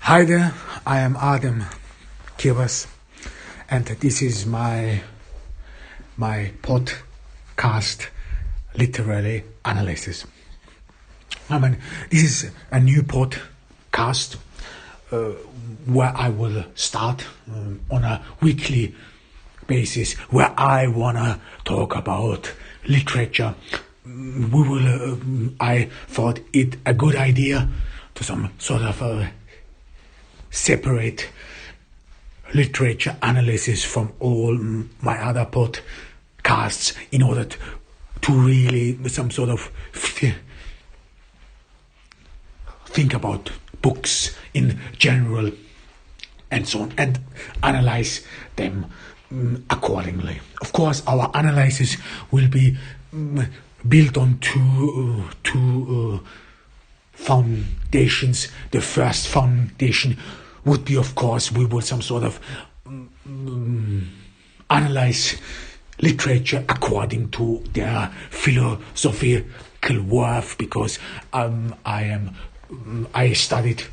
Hi there, I am Adam Kivas, and this is my podcast, Literary Analysis. This is a new podcast where I will start on a weekly basis, where I wanna talk about literature. I thought it a good idea to some sort of separate literature analysis from all my other podcasts in order to really some sort of think about books in general and so on and analyze them accordingly. Of course, our analysis will be built on two foundations. The first foundation would be, of course, we will some sort of analyze literature according to their philosophical worth, because I studied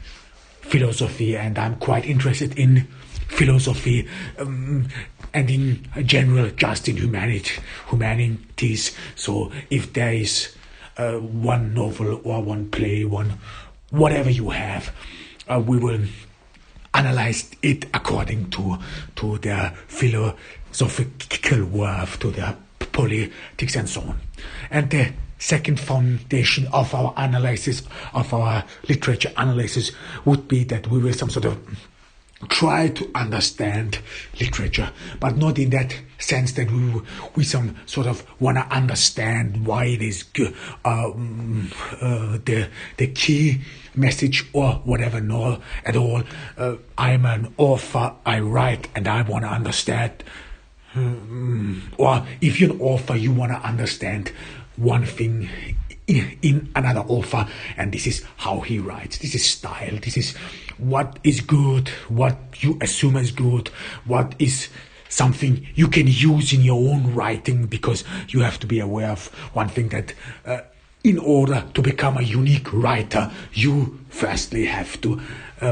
philosophy and I'm quite interested in philosophy and in general just in humanities. So if there is one novel or one play, whatever you have, we will analyze it according to their philosophical worth, to their politics and so on. And the second foundation of our analysis, of our literature analysis, would be that we will some sort of try to understand literature, but not in that sense that we some sort of want to understand why it is the key message or whatever, no at all. I'm an author, I write, and I want to understand, or if you're an author, you want to understand one thing in another author, and this is how he writes, this is style, this is what is good, what you assume is good, what is something you can use in your own writing, because you have to be aware of one thing, that in order to become a unique writer, you firstly have to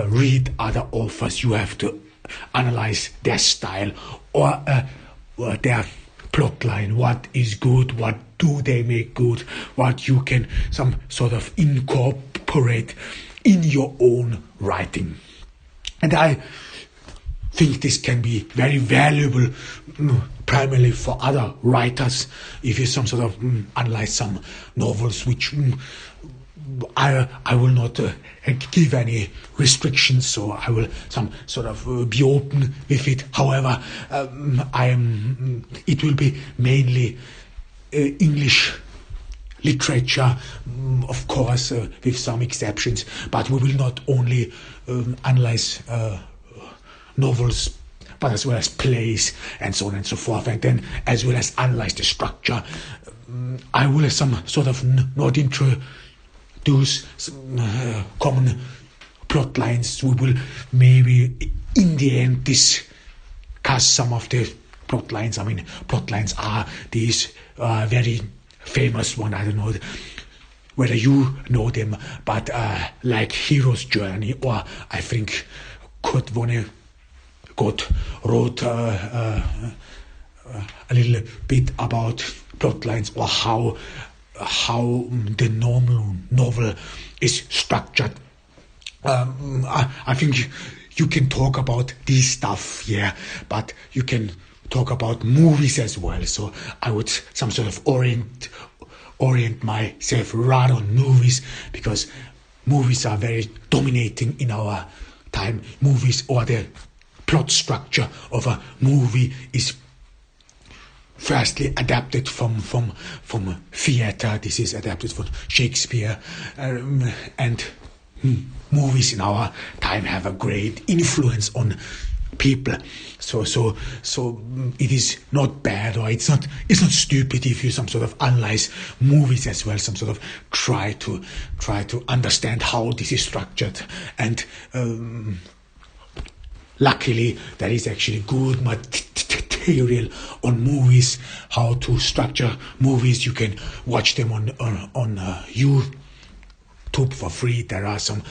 read other authors, you have to analyze their style or their plotline, what is good, what do they make good, what you can some sort of incorporate in your own writing. And I think this can be very valuable primarily for other writers. If you some sort of analyze some novels, which I will not give any restrictions, so I will some sort of be open with it. However, it will be mainly English literature, of course, with some exceptions, but we will not only analyze novels, but as well as plays and so on and so forth, and then as well as analyze the structure. I will some sort of not introduce common plot lines. We will maybe in the end discuss some of the plot lines. Plot lines are these very famous one, I don't know whether you know them, but like Hero's Journey, or I think Kurt Vonnegut wrote a little bit about plot lines, or how the normal novel is structured. I think you can talk about this stuff, yeah, but you can talk about movies as well. So I would some sort of orient myself rather on movies, because movies are very dominating in our time. Movies, or the plot structure of a movie, is firstly adapted from theater. This is adapted from Shakespeare, and movies in our time have a great influence on people. So it is not bad, or it's not stupid if you some sort of analyze movies as well, some sort of try to understand how this is structured. And luckily there is actually good material on movies, how to structure movies. You can watch them on YouTube for free. There are some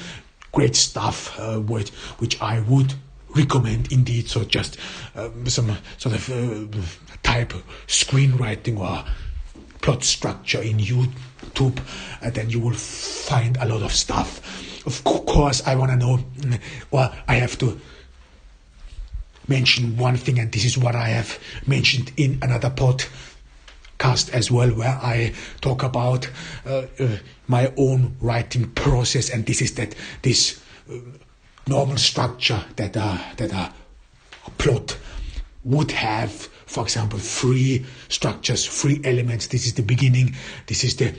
great stuff, which I would recommend indeed. So just some sort of type screenwriting or plot structure in YouTube, and then you will find a lot of stuff. Of course, I want to know, or I have to mention one thing, and this is what I have mentioned in another podcast as well, where I talk about my own writing process, and this is that this normal structure that a plot would have. For example, three structures, three elements. This is the beginning. This is the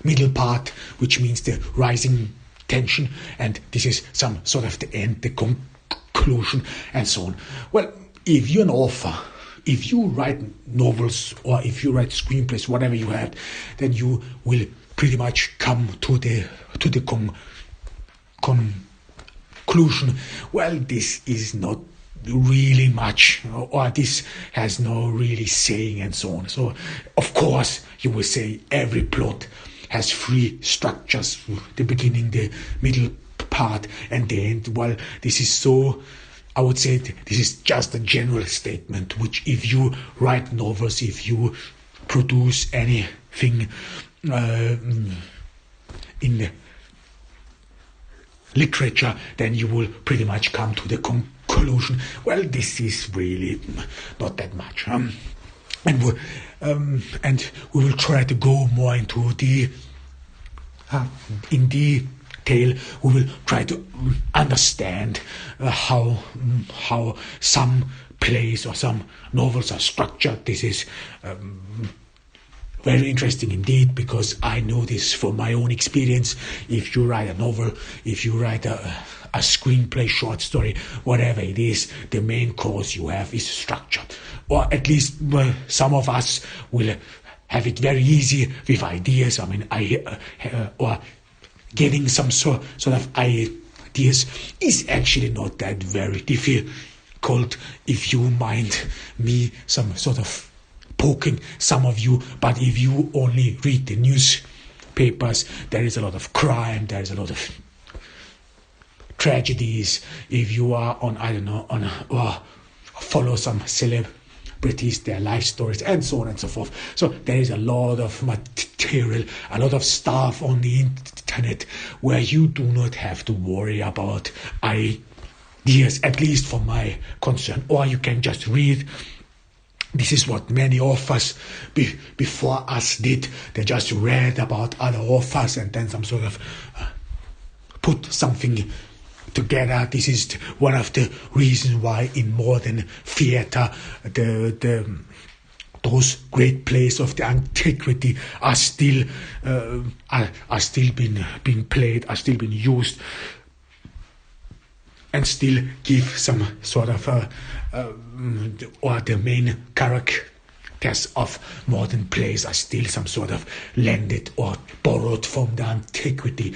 middle part, which means the rising tension, and this is some sort of the end, the conclusion, and so on. Well, if you're an author, if you write novels or if you write screenplays, whatever you have, then you will pretty much come to the conclusion. Well, this is not really much, or this has no really saying, and so on. So, of course, you will say every plot has three structures: the beginning, the middle part, and the end. Well, this is so. I would say this is just a general statement, which if you write novels, if you produce anything in the literature, then you will pretty much come to the conclusion. Well, this is really not that much. And we will try to go more into the in detail. We will try to understand how some plays or some novels are structured. This is very interesting indeed, because I know this from my own experience. If you write a novel, if you write a screenplay, short story, whatever it is, the main cause you have is structure. Or at least some of us will have it very easy with ideas. I mean, or getting some sort of ideas is actually not that very difficult, if you mind me some sort of poking some of you. But if you only read the newspapers, there is a lot of crime, there is a lot of tragedies. If you are on, I don't know, or follow some celebrities, their life stories, and so on and so forth. So there is a lot of material, a lot of stuff on the internet where you do not have to worry about ideas, at least for my concern. Or you can just read. This is what many authors before us did. They just read about other authors and then some sort of put something together. This is one of the reasons why in modern theater those great plays of the antiquity are still being played, are still being used, and still give some sort of or the main characters of modern plays are still some sort of lended or borrowed from the antiquity,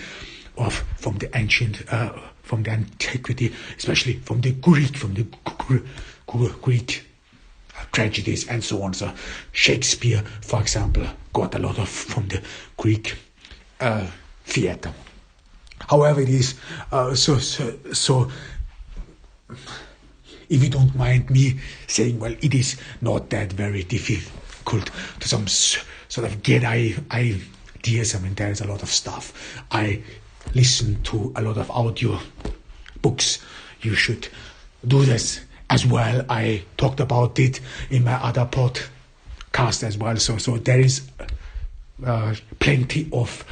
or from the ancient, from the antiquity, especially from the Greek tragedies and so on. So Shakespeare, for example, got a lot of from the Greek theater. However, it is so. If you don't mind me saying, well, it is not that very difficult to some sort of get ideas. I mean, there is a lot of stuff. I listen to a lot of audio books. You should do this as well. I talked about it in my other podcast as well. So there is plenty of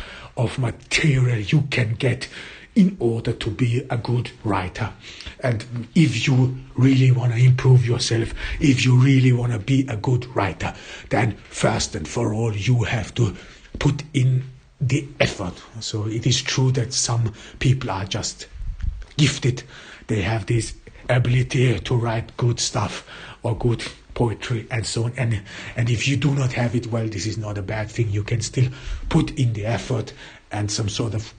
material you can get in order to be a good writer. And if you really want to improve yourself, if you really want to be a good writer, then first and for all, you have to put in the effort. So it is true that some people are just gifted. They have this ability to write good stuff or good poetry and so on. And if you do not have it, well, this is not a bad thing. You can still put in the effort and some sort of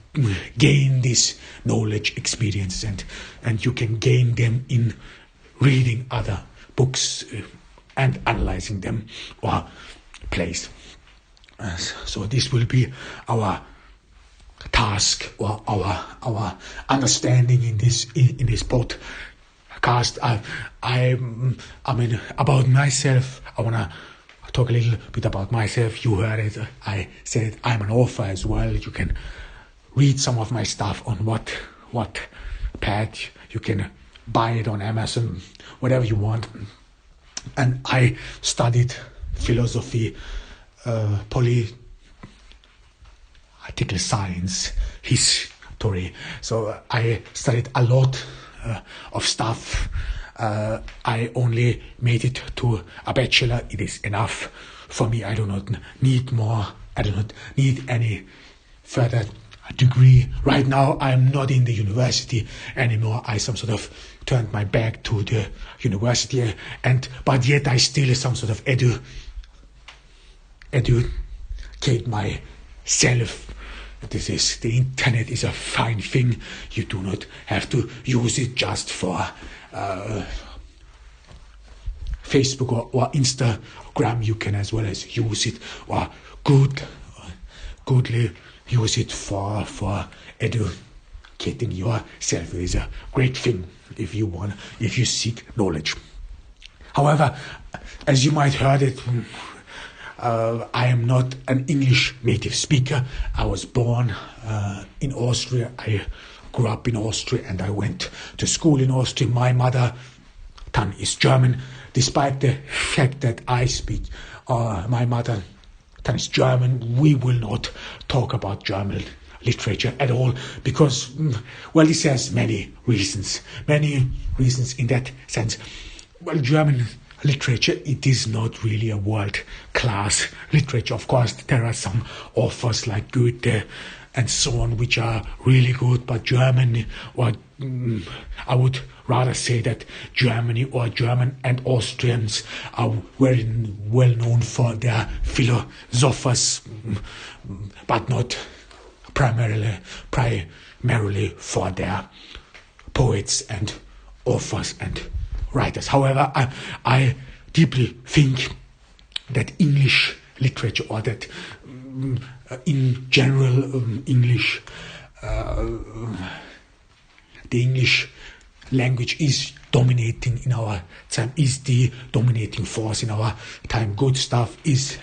gain this knowledge, experience, and you can gain them in reading other books and analyzing them or plays. So this will be our task or our understanding in this podcast. I mean, about myself, I wanna talk a little bit about myself. You heard it. I said I'm an author as well. You can read some of my stuff on Wattpad. You can buy it on Amazon, whatever you want. And I studied philosophy, political science, history. So I studied a lot of stuff. I only made it to a bachelor. It is enough for me. I do not need more. I do not need any further degree. Right now, I'm not in the university anymore. I some sort of turned my back to the university, but yet I still some sort of educate myself. The internet is a fine thing. You do not have to use it just for Facebook or Instagram. You can as well as use it or goodly use it for educating yourself. It is a great thing if you seek knowledge. However, as you might heard it, I am not an English native speaker. I was born in Austria. I grew up in Austria and I went to school in Austria. My mother tongue is German, despite the fact that I speak my mother tongue is German. We will not talk about German literature at all because, well, this has many reasons in that sense. Well, German literature, it is not really a world-class literature. Of course, there are some authors like Goethe and so on, which are really good, but Germany, or I would rather say that Germany or German and Austrians are very well known for their philosophers, but not primarily for their poets and authors and writers. However, I deeply think that English literature, or that in general English, the English language is dominating in our time, is the dominating force in our time. Good stuff has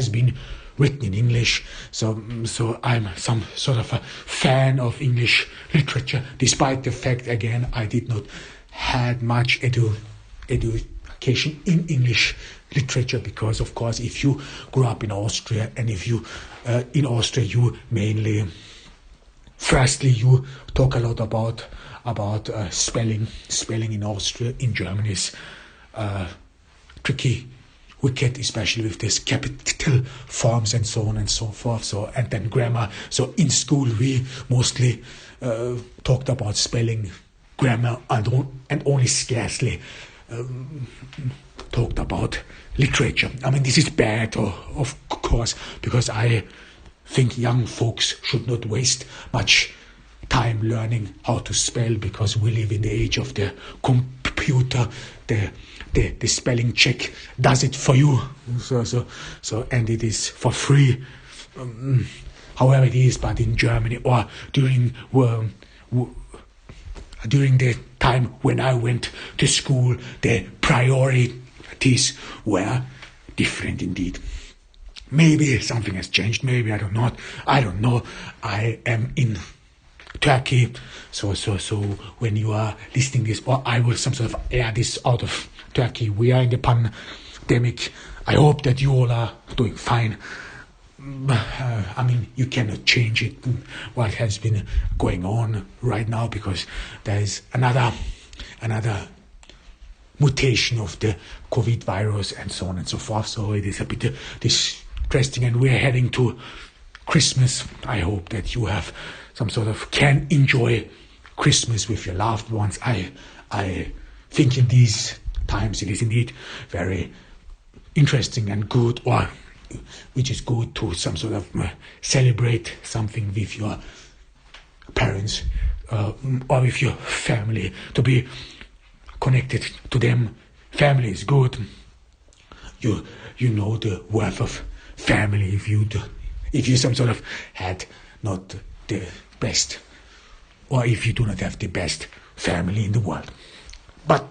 been written in English. So I'm some sort of a fan of English literature, despite the fact, again, I did not had much education in English literature, because of course if you grew up in Austria, and if you in Austria you mainly, firstly, you talk a lot about spelling in Austria. In Germany is tricky, wicked, especially with this capital forms and so on and so forth. So, and then grammar. So in school we mostly talked about spelling, grammar, and only scarcely talked about literature. I mean, this is bad, of course, because I think young folks should not waste much time learning how to spell, because we live in the age of the computer. The spelling check does it for you. So and it is for free. However it is, but in Germany, or during the time when I went to school, the priorities were different indeed. Maybe something has changed. Maybe I don't know. I am in Turkey, so when you are listening this, or I will some sort of air this out of Turkey. We are in the pandemic. I hope that you all are doing fine. I mean, you cannot change it, what has been going on right now, because there is another mutation of the COVID virus and so on and so forth. So it is a bit distressing, and we are heading to Christmas. I hope that you have some sort of can enjoy Christmas with your loved ones. I think in these times it is indeed very interesting and good, or which is good to some sort of celebrate something with your parents or with your family, to be connected to them. Family is good. You know the worth of family if you some sort of had not the best, or if you do not have the best family in the world. But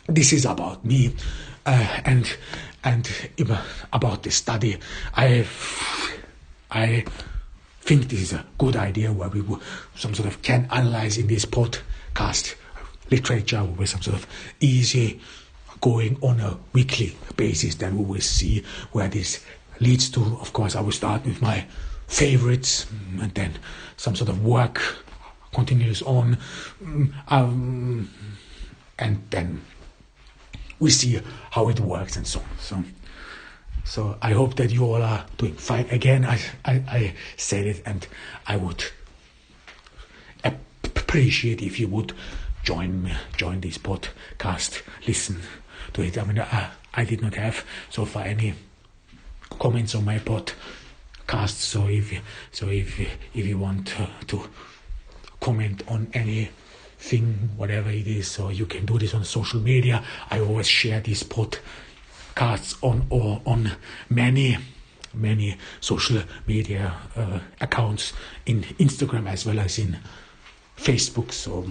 this is about me, and about the study. I think this is a good idea where we some sort of can analyze in this podcast literature with some sort of easy going on a weekly basis. Then we will see where this leads to. Of course, I will start with my favorites, and then some sort of work continues on, and then we see how it works and so on. So I hope that you all are doing fine. Again, I said it, and I would appreciate if you would join this podcast, listen to it. I mean, I did not have so far any comments on my podcast. So if you want to comment on anything, whatever it is, so you can do this on social media. I always share these podcasts on many social media accounts, in Instagram as well as in Facebook. So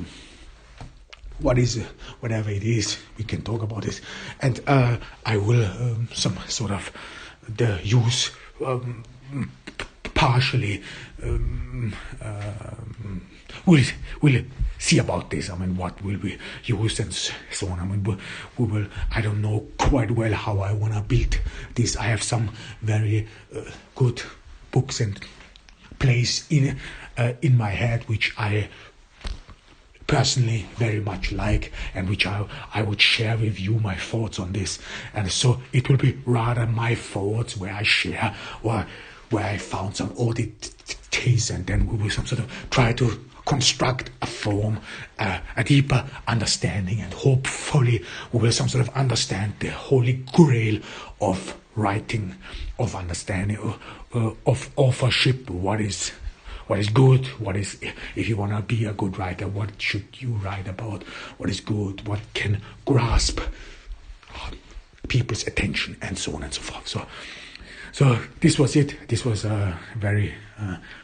whatever it is, we can talk about it, and I will some sort of use partially. We'll see about this. I mean, what will be used and so on. I mean, we will. I don't know quite well how I want to build this. I have some very good books and plays in my head, which I personally very much like, and which I would share with you my thoughts on this. And so it will be rather my thoughts where I share, or where I found some oddities, and then we will some sort of try to construct a form, a deeper understanding, and hopefully we will some sort of understand the holy grail of writing, of understanding, of authorship. What is good? What is, if you want to be a good writer, what should you write about? What is good? What can grasp people's attention, and so on and so forth. So this was it. This was a very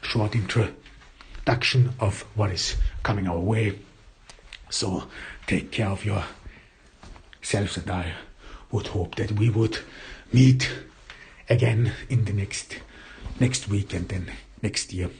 short introduction of what is coming our way. So take care of yourselves, and I would hope that we would meet again in the next week, and then next year.